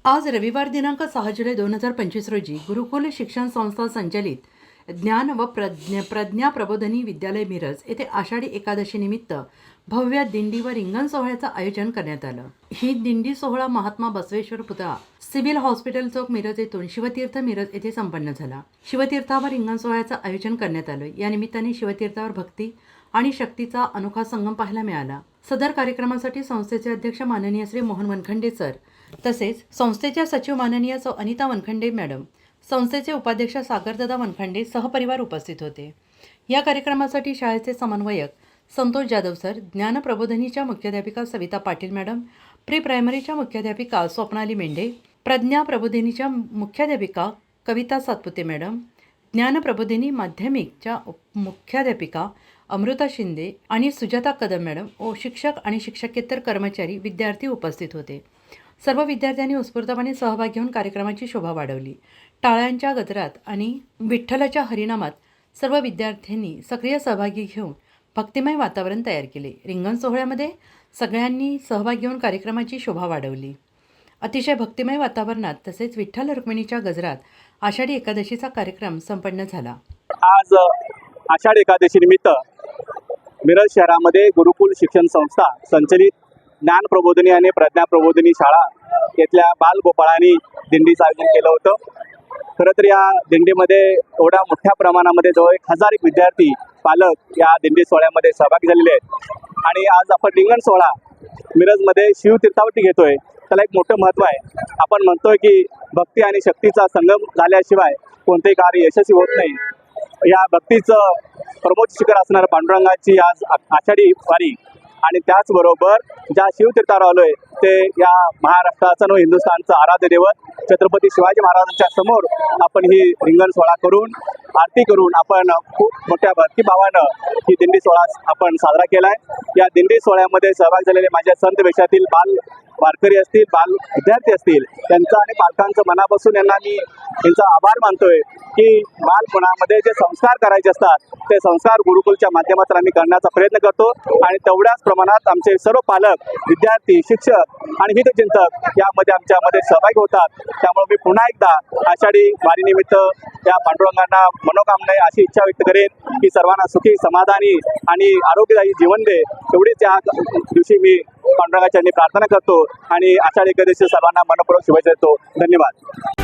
आज रविवार दिनांक 6 जुलै 2025 रोजी गुरुकुल शिक्षण संस्था संचलित ज्ञान व प्रज्ञा प्रबोधिनी विद्यालय मिरज येथे आषाढी एकादशी निमित्त भव्य दिंडी व रिंगण सोहळ्याचं आयोजन करण्यात आलं। ही दिंडी सोहळा महात्मा बसवेश्वर पुतळा सिव्हिल हॉस्पिटल चौक मिरज येथून शिवतीर्थ मिरज येथे संपन्न झाला। शिवतीर्थावर रिंगण सोहळ्याचं आयोजन करण्यात आलं। या निमित्ताने शिवतीर्थावर भक्ती आणि शक्तीचा अनोखा संगम पाहायला मिळाला। सदर कार्यक्रमासाठी संस्थेचे अध्यक्ष माननीय श्री मोहन वनखंडे सर तसेच संस्थेच्या सचिव माननीय सौ अनिता वनखंडे मॅडम, संस्थेचे उपाध्यक्ष सागरदादा वनखंडे सहपरिवार उपस्थित होते। या कार्यक्रमासाठी शाळेचे समन्वयक संतोष जाधव सर, ज्ञान प्रबोधिनीच्या मुख्याध्यापिका सविता पाटील मॅडम, प्री प्रायमरीच्या मुख्याध्यापिका स्वप्नाली मेंढे, प्रज्ञा प्रबोधिनीच्या मुख्याध्यापिका कविता सातपुते मॅडम, ज्ञान प्रबोधिनी माध्यमिकच्या मुख्याध्यापिका अमृता शिंदे आणि सुजाता कदम मॅडम व शिक्षक आणि शिक्षकेतर कर्मचारी विद्यार्थी उपस्थित होते। सर्व विद्यार्थ्यांनी उत्स्फूर्तपणे सहभाग घेऊन कार्यक्रमाची शोभा वाढवली। टाळ्यांच्या गजरात आणि विठ्ठलाच्या हरिनामात सर्व विद्यार्थ्यांनी सक्रिय सहभागी घेऊन भक्तिमय वातावरण तयार केले। रिंगण सोहळ्यामध्ये सगळ्यांनी सहभाग घेऊन कार्यक्रमाची शोभा वाढवली। अतिशय भक्तिमय वातावरणात तसेच विठ्ठल रुक्मिणीच्या गजरात आषाढी एकादशीचा कार्यक्रम संपन्न झाला। आज आषाढी एकादशी निमित्त मिरज शहरामध्ये गुरुकुल शिक्षण संस्था संचलित ज्ञान प्रबोधिनी आणि प्रज्ञा प्रबोधिनी शाळा येथल्या बालगोपाळांनी दिंडीचं आयोजन केलं होतं। खरं तर या दिंडीमध्ये एवढ्या मोठ्या प्रमाणामध्ये जवळ 1000 विद्यार्थी पालक या दिंडी सोहळ्यामध्ये सहभागी झालेले आहेत आणि आज आपण रिंगण सोहळा मिरजमध्ये शिवतीर्थावरती घेतोय। त्याला एक मोठं महत्त्व आहे। आपण म्हणतोय की भक्ती आणि शक्तीचा संगम झाल्याशिवाय कोणतेही कार्य यशस्वी होत नाही। या भक्तीचं प्रमोद शिखर असणाऱ्या पांडुरंगाची आज आषाढी वारी आणि त्याचबरोबर ज्या शिवतीर्थावर आलोय ते या महाराष्ट्राचं व हिंदुस्थानचं आराध्य दैवत छत्रपती शिवाजी महाराजांच्या समोर आपण ही रिंगण सोहळा करून आरती करून आपण खूप मोठ्या भक्तिभावानं ही दिंडी सोहळा आपण साजरा केलाय। या दिंडी सोहळ्यामध्ये सहभाग झालेले माझ्या संत वेशातील बाल वारकरी असतील, बाल विद्यार्थी असतील, त्यांचा आणि पालकांचं मनापासून यांना मी यांचा आभार मानतोय की बालपणामध्ये जे संस्कार करायचे असतात ते संस्कार गुरुकुलच्या माध्यमातून आम्ही करण्याचा प्रयत्न करतो आणि तेवढ्याच प्रमाणात आमचे सर्व पालक, विद्यार्थी, शिक्षक आणि हितचिंतक यामध्ये आमच्यामध्ये सहभागी होतात। त्यामुळे मी पुन्हा एकदा आषाढी वारीनिमित्त या पांडुरंगांना मनोकामना अशी इच्छा व्यक्त करेन की सर्वांना सुखी, समाधानी आणि आरोग्यदायी जीवन दे। एवढीच या दिवशी मी पांडुरंगाच्या प्रार्थना करतो आणि आषाढी एकादशी सर्वांना मनपूर्वक शुभेच्छा देतो। धन्यवाद।